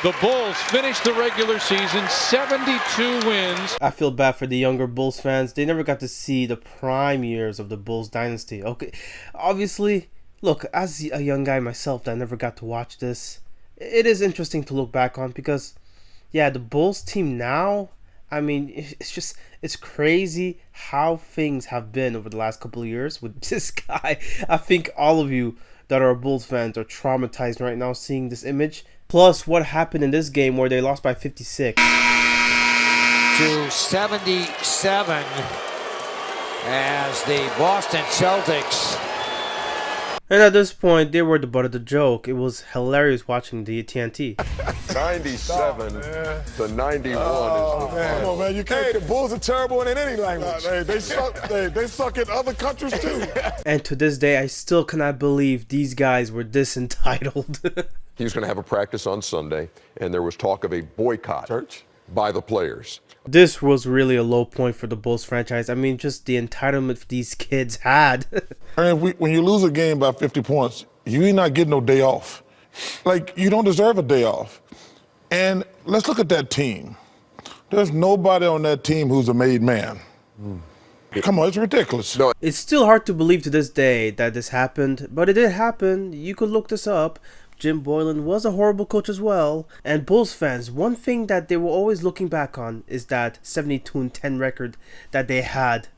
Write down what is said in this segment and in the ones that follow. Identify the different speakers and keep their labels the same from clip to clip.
Speaker 1: The Bulls finished the regular season 72 wins.
Speaker 2: I feel bad for the younger Bulls fans. They never got to see the prime years of the Bulls dynasty. Okay, obviously, look, as a young guy myself that never got to watch this, it is interesting to look back on because, yeah, the Bulls team now, I mean, it's crazy how things have been over the last couple of years with this guy. I think all of you that are Bulls fans are traumatized right now seeing this image. Plus, what happened in this game where they lost by 56
Speaker 3: to 77 as the Boston Celtics.
Speaker 2: And at this point, they were the butt of the joke. It was hilarious watching the TNT.
Speaker 4: 97 to 91 is the
Speaker 5: Come on, man, you can't. Hey, the Bulls are terrible in any language. They suck in other countries too.
Speaker 2: And to this day, I still cannot believe these guys were this entitled.
Speaker 4: He was going to have a practice on Sunday, and there was talk of a boycott by the players.
Speaker 2: This was really a low point for the Bulls franchise. I mean, just the entitlement these kids had.
Speaker 5: And when you lose a game by 50 points, you ain't not getting no day off. Like, you don't deserve a day off. And let's look at that team. There's nobody on that team who's a made man. Come on, it's ridiculous.
Speaker 4: No.
Speaker 2: It's still hard to believe to this day that this happened, but it did happen. You could look this up. Jim Boylan was a horrible coach as well. And Bulls fans, one thing that they were always looking back on is that 72-10 record that they had.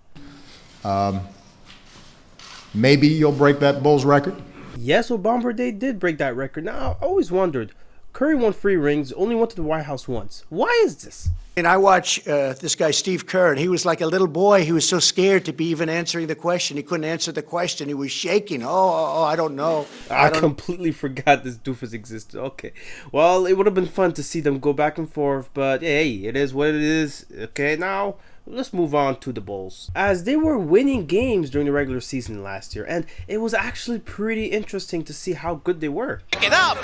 Speaker 6: Maybe you'll break that Bulls record.
Speaker 2: Yes, Obama, they did break that record. Now, I always wondered, Curry won 3 rings, only went to the White House once. Why is this?
Speaker 7: And I watch this guy, Steve Kerr, and he was like a little boy. He was so scared to be even answering the question. He couldn't answer the question. He was shaking. I don't know.
Speaker 2: I completely forgot this doofus existed. Okay. Well, it would have been fun to see them go back and forth, but hey, it is what it is. Okay, now let's move on to the Bulls. As they were winning games during the regular season last year, and it was actually pretty interesting to see how good they were.
Speaker 3: Pick it up!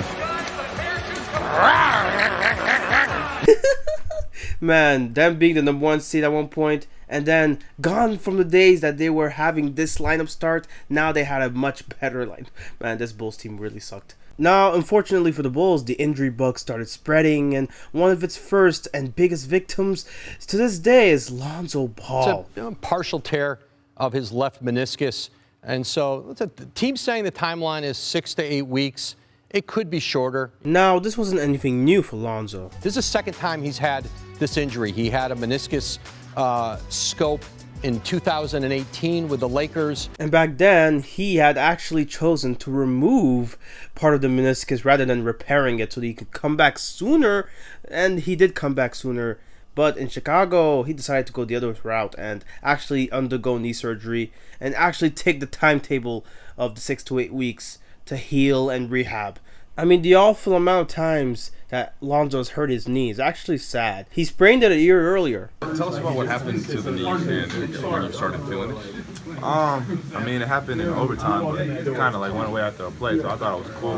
Speaker 2: Man, them being the number 1 seed at one point, and then gone from the days that they were having this lineup start, now they had a much better line. Man, this Bulls team really sucked. Now, unfortunately for the Bulls, the injury bug started spreading, and one of its first and biggest victims to this day is Lonzo Ball.
Speaker 8: It's a partial tear of his left meniscus, and so the team's saying the timeline is 6 to 8 weeks. It could be shorter.
Speaker 2: Now, this wasn't anything new for Lonzo.
Speaker 8: This is the second time he's had this injury. He had a meniscus scope in 2018 with the Lakers.
Speaker 2: And back then, he had actually chosen to remove part of the meniscus rather than repairing it so that he could come back sooner. And he did come back sooner. But in Chicago, he decided to go the other route and actually undergo knee surgery and actually take the timetable of the 6 to 8 weeks to heal and rehab. I mean, the awful amount of times that Lonzo's hurt his knee is actually sad. He sprained it a year earlier.
Speaker 9: Tell us about what happened to the knee and when you started feeling it. I mean, it happened in overtime, but it kind of like went away after a play, so I thought it was cool.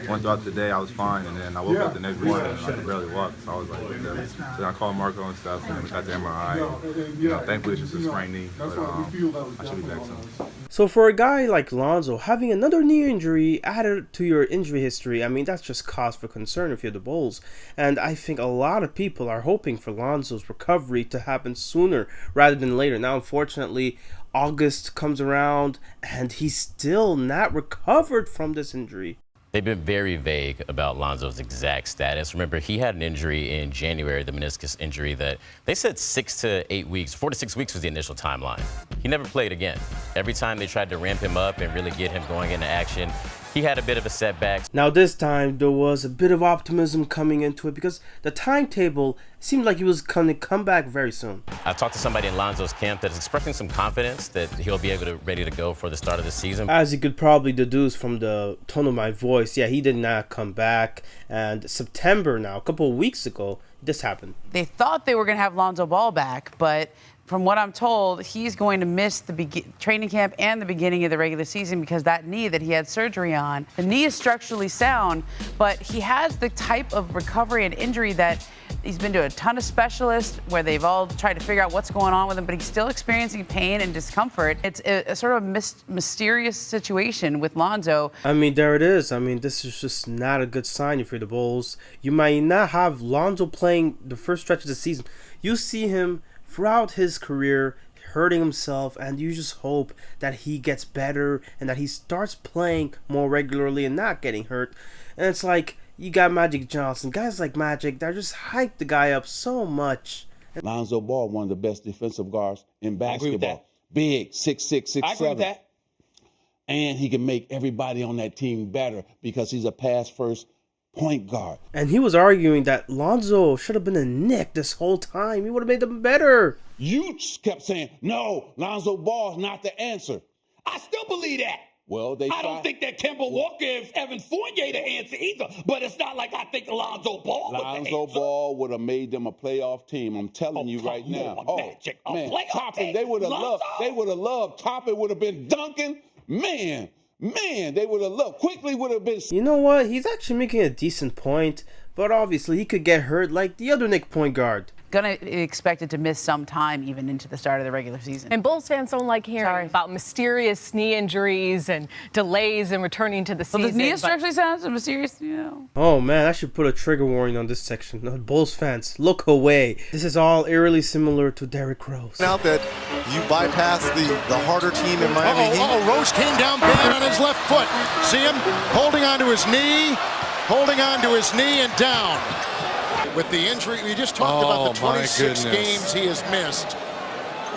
Speaker 9: Went throughout the day, I was fine, and then I woke up the next morning and I could barely walk, so I was like, okay. So then I called Marco and stuff, and we got the MRI. Thankfully it's just a sprained knee, but I should be back soon.
Speaker 2: So for a guy like Lonzo, having another knee injury added to your injury history, I mean, that's just cause for concern if you're the Bulls. And I think a lot of people are hoping for Lonzo's recovery to happen sooner rather than later. Now, unfortunately, August comes around and he's still not recovered from this injury.
Speaker 10: They've been very vague about Lonzo's exact status. Remember, he had an injury in January, the meniscus injury that they said 6 to 8 weeks, 4 to 6 weeks was the initial timeline. He never played again. Every time they tried to ramp him up and really get him going into action, he had a bit of a setback.
Speaker 2: Now this time, there was a bit of optimism coming into it because the timetable seemed like he was going to come back very soon.
Speaker 10: I talked to somebody in Lonzo's camp that's expressing some confidence that he'll be ready to go for the start of the season.
Speaker 2: As you could probably deduce from the tone of my voice, yeah, he did not come back. And September now, a couple of weeks ago, this happened.
Speaker 11: They thought they were going to have Lonzo Ball back, but from what I'm told, he's going to miss the training camp and the beginning of the regular season because that knee that he had surgery on, the knee is structurally sound, but he has the type of recovery and injury that He's been to a ton of specialists where they've all tried to figure out what's going on with him, but he's still experiencing pain and discomfort. It's a sort of mysterious situation with Lonzo.
Speaker 2: I mean, there it is. I mean, this is just not a good sign for the Bulls. You might not have Lonzo playing the first stretch of the season. You see him throughout his career hurting himself, and you just hope that he gets better and that he starts playing more regularly and not getting hurt. And it's like, you got Magic Johnson. Guys like Magic, they're just hyped the guy up so much.
Speaker 12: Lonzo Ball, one of the best defensive guards in basketball.
Speaker 3: I agree with that.
Speaker 12: Big, 6'6", 6'7".
Speaker 3: I agree with that.
Speaker 12: And he can make everybody on that team better because he's a pass-first point guard.
Speaker 2: And he was arguing that Lonzo should have been a Knick this whole time. He would have made them better.
Speaker 12: You kept saying, no, Lonzo Ball's not the answer.
Speaker 13: I still believe that.
Speaker 12: Well,
Speaker 13: I don't think that Kemba Walker is Evan Fournier the answer either, but it's not like I think Lonzo Ball was the answer.
Speaker 12: Lonzo Ball would have made them a playoff team. I'm telling you right now.
Speaker 13: Magic,
Speaker 12: man, Toppin, they would have loved. Toppin would have been dunking. Man, they would have loved. Quickly would have been.
Speaker 2: You know what? He's actually making a decent point, but obviously he could get hurt like the other Knick point guard.
Speaker 11: Gonna expect it to miss some time even into the start of the regular season.
Speaker 14: And Bulls fans don't like hearing about mysterious knee injuries and delays in returning to the season.
Speaker 11: Well, the knee structurally sounds mysterious, you know.
Speaker 2: Oh man, I should put a trigger warning on this section. No, Bulls fans, look away. This is all eerily similar to Derrick Rose.
Speaker 15: Now that you bypass the harder team in Miami Heat.
Speaker 16: Rose came down bad on his left foot. See him holding onto his knee and down. With the injury, we just talked about the 26 games he has missed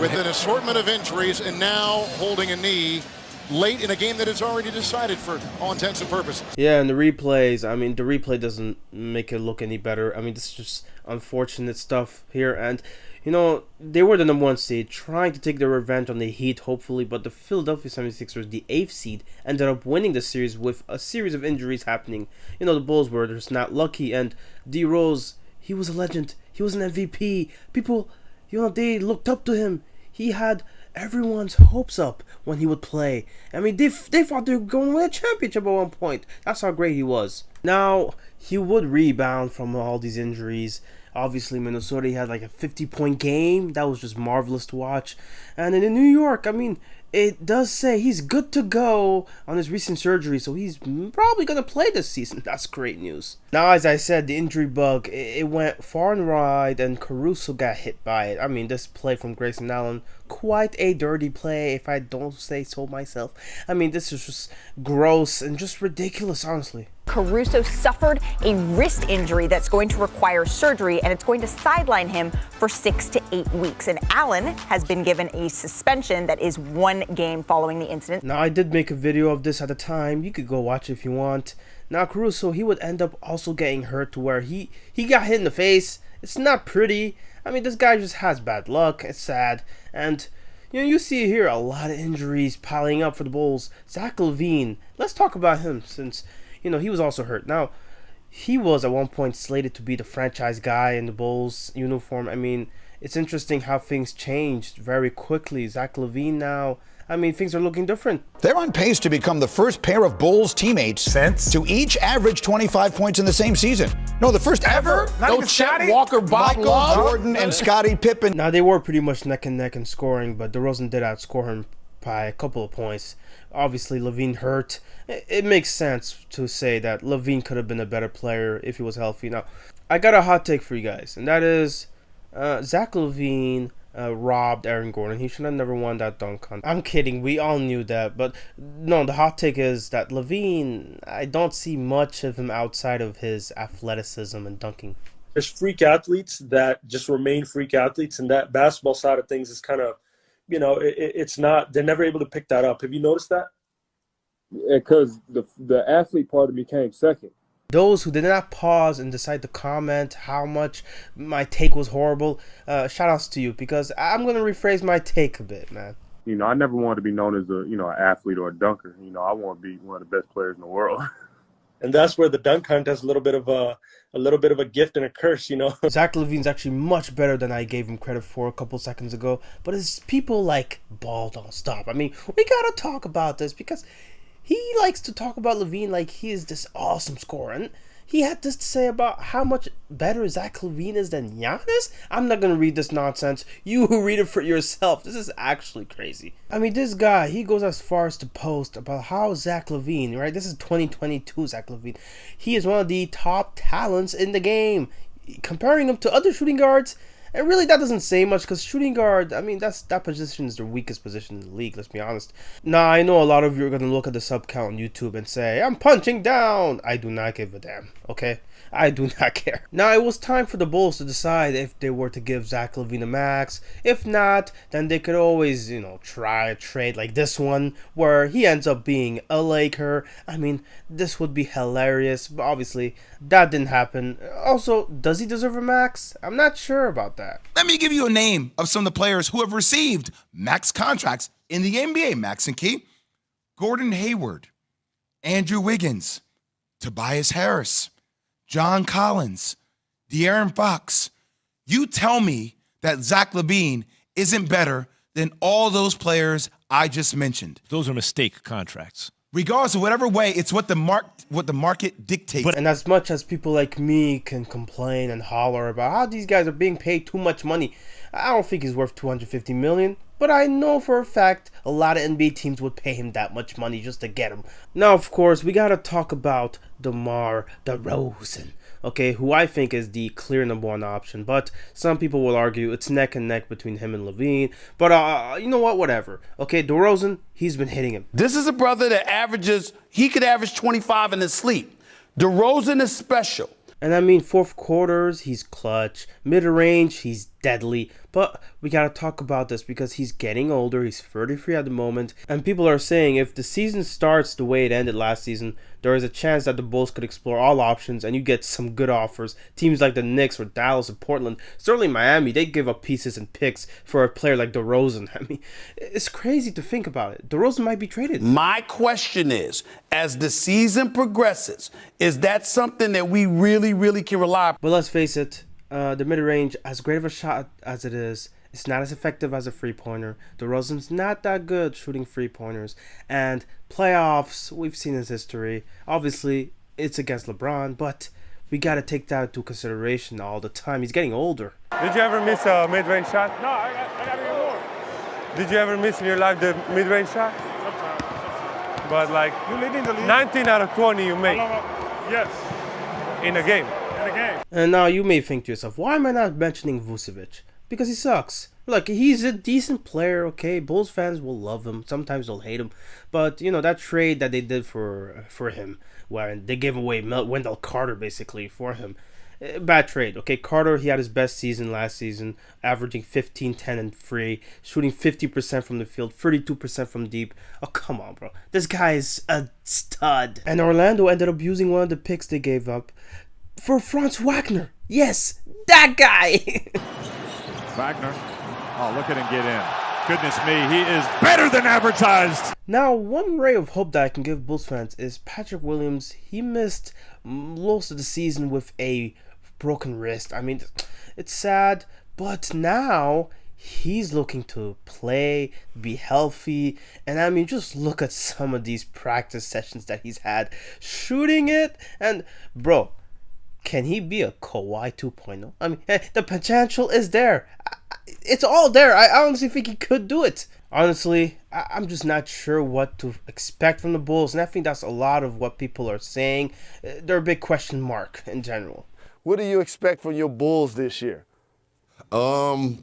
Speaker 16: with an assortment of injuries and now holding a knee late in a game that is already decided for all intents and purposes.
Speaker 2: Yeah, and the replays, I mean, the replay doesn't make it look any better. I mean, this is just unfortunate stuff here. And, you know, they were the #1 seed, trying to take their revenge on the Heat, hopefully. But the Philadelphia 76ers, the 8th seed, ended up winning the series with a series of injuries happening. You know, the Bulls were just not lucky. And D. Rose, he was a legend. He was an MVP. People, you know, they looked up to him. He had everyone's hopes up when he would play. I mean, they thought they were going to win a championship at one point. That's how great he was. Now, he would rebound from all these injuries. Obviously, Minnesota, he had like a 50-point game. That was just marvelous to watch. And in New York, I mean, it does say he's good to go on his recent surgery, so he's probably going to play this season. That's great news. Now, as I said, the injury bug, it went far and wide, and Caruso got hit by it. I mean, this play from Grayson Allen, quite a dirty play, if I don't say so myself. I mean, this is just gross and just ridiculous, honestly.
Speaker 17: Caruso suffered a wrist injury that's going to require surgery, and it's going to sideline him for 6 to 8 weeks. And Allen has been given a suspension that is 1 game following the incident.
Speaker 2: Now, I did make a video of this at the time. You could go watch it if you want. Now, Caruso, he would end up also getting hurt to where he got hit in the face. It's not pretty. I mean, this guy just has bad luck. It's sad. And, you know, you see here a lot of injuries piling up for the Bulls. Zach Levine, let's talk about him since, you know, he was also hurt. Now, he was at one point slated to be the franchise guy in the Bulls uniform. I mean, it's interesting how things changed very quickly. Zach Levine now, I mean, things are looking different.
Speaker 18: They're on pace to become the first pair of Bulls teammates to each average 25 points in the same season. No, the first ever.
Speaker 16: No Chet Walker, Bob
Speaker 18: Michael
Speaker 16: Love.
Speaker 18: Jordan and Scottie Pippen.
Speaker 2: Now, they were pretty much neck and neck in scoring, but DeRozan did outscore him by a couple of points. Obviously, Levine hurt. It makes sense to say that Levine could have been a better player if he was healthy. Now, I got a hot take for you guys, and that is Zach Levine robbed Aaron Gordon. He should have never won that dunk contest. I'm kidding. We all knew that. But no, the hot take is that Levine, I don't see much of him outside of his athleticism and dunking.
Speaker 19: There's freak athletes that just remain freak athletes, and that basketball side of things is kind of, you know, it's not, they're never able to pick that up. Have you noticed that?
Speaker 20: Because the athlete part of me came second.
Speaker 2: Those who did not pause and decide to comment how much my take was horrible, shout outs to you, because I'm going to rephrase my take a bit, man.
Speaker 20: You know, I never wanted to be known as an athlete or a dunker. You know, I want to be one of the best players in the world.
Speaker 19: And that's where the dunk contest is a little bit of a gift and a curse, you know.
Speaker 2: Zach Levine's actually much better than I gave him credit for a couple seconds ago, but it's people like Ball don't stop. I mean, we got to talk about this because he likes to talk about Levine like he is this awesome scorer. And He had this to say about how much better Zach Levine is than Giannis? I'm not going to read this nonsense. You read it for yourself. This is actually crazy. I mean, this guy, he goes as far as to post about how Zach Levine, right? This is 2022 Zach Levine. He is one of the top talents in the game. Comparing him to other shooting guards, and really that doesn't say much because shooting guard, I mean, that position is the weakest position in the league, let's be honest. Now, I know a lot of you are going to look at the sub count on YouTube and say, I'm punching down. I do not give a damn, okay? I do not care. Now, it was time for the Bulls to decide if they were to give Zach Levine a max. If not, then they could always, you know, try a trade like this one where he ends up being a Laker. I mean, this would be hilarious, but obviously that didn't happen. Also, does he deserve a max? I'm not sure about that.
Speaker 21: Let me give you a name of some of the players who have received max contracts in the NBA, Max and Key. Gordon Hayward, Andrew Wiggins, Tobias Harris, John Collins, De'Aaron Fox. You tell me that Zach Levine isn't better than all those players I just mentioned.
Speaker 22: Those are mistake contracts.
Speaker 21: Regardless of whatever way, it's what the market dictates.
Speaker 2: And as much as people like me can complain and holler about how these guys are being paid too much money, I don't think he's worth $250 million. But I know for a fact a lot of NBA teams would pay him that much money just to get him. Now, of course, we gotta talk about DeMar DeRozan, okay, who I think is the clear #1 option. But some people will argue it's neck and neck between him and Levine. But you know what? Whatever. Okay, DeRozan, he's been hitting him.
Speaker 12: This is a brother that he could average 25 in his sleep. DeRozan is special.
Speaker 2: And I mean, fourth quarters, he's clutch. Mid-range, he's deadly. But we gotta talk about this because he's getting older. He's 33 at the moment. And people are saying if the season starts the way it ended last season, there is a chance that the Bulls could explore all options and you get some good offers. Teams like the Knicks or Dallas or Portland, certainly Miami, they give up pieces and picks for a player like DeRozan. I mean, it's crazy to think about it. DeRozan might be traded.
Speaker 12: My question is, as the season progresses, is that something that we really can rely on?
Speaker 2: But let's face it, the mid-range, as great of a shot as it is, it's not as effective as a three-pointer. DeRozan's not that good shooting three-pointers. And playoffs, we've seen his history. Obviously, it's against LeBron, but we got to take that into consideration all the time. He's getting older.
Speaker 23: Did you ever miss a mid-range shot?
Speaker 24: No, I got to get more.
Speaker 23: Did you ever miss in your life the mid-range shot?
Speaker 24: Sometimes.
Speaker 23: But like,
Speaker 24: you leading the league?
Speaker 23: 19 out of 20 you make.
Speaker 24: Yes.
Speaker 23: In a game.
Speaker 2: And now you may think to yourself, why am I not mentioning Vucevic? Because he sucks. Look, he's a decent player, okay? Bulls fans will love him. Sometimes they'll hate him. But, you know, that trade that they did for him, where they gave away Wendell Carter, basically, for him. Bad trade, okay? Carter, he had his best season last season, averaging 15, 10, and 3, shooting 50% from the field, 32% from deep. Oh, come on, bro. This guy is a stud. And Orlando ended up using one of the picks they gave up for Franz Wagner. Yes, that guy.
Speaker 25: Wagner. Oh, look at him get in. Goodness me, he is better than advertised.
Speaker 2: Now, one ray of hope that I can give Bulls fans is Patrick Williams. He missed most of the season with a broken wrist. I mean, it's sad, but now he's looking to play, be healthy, and I mean, just look at some of these practice sessions that he's had, shooting it, and bro, can he be a Kawhi 2.0? I mean, the potential is there. It's all there. I honestly think he could do it. Honestly, I'm just not sure what to expect from the Bulls, and I think that's a lot of what people are saying. They're a big question mark in general.
Speaker 26: What do you expect from your Bulls this year?
Speaker 27: I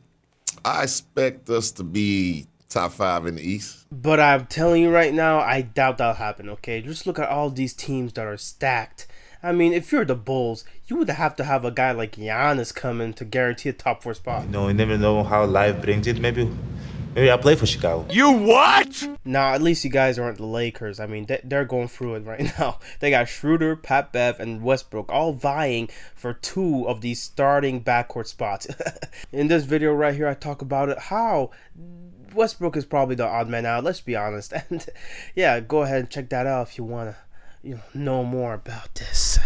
Speaker 27: expect us to be top 5 in the East.
Speaker 2: But I'm telling you right now, I doubt that'll happen, okay? Just look at all these teams that are stacked. I mean, if you're the Bulls, you would have to have a guy like Giannis come in to guarantee a top 4 spot.
Speaker 28: You never know how life brings it. Maybe I'll play for Chicago.
Speaker 12: You what?
Speaker 2: Nah, at least you guys aren't the Lakers. I mean, they're going through it right now. They got Schroeder, Pat Bev, and Westbrook all vying for 2 of these starting backcourt spots. In this video right here, I talk about it, how Westbrook is probably the odd man out, let's be honest. And yeah, go ahead and check that out if you want to know more about this.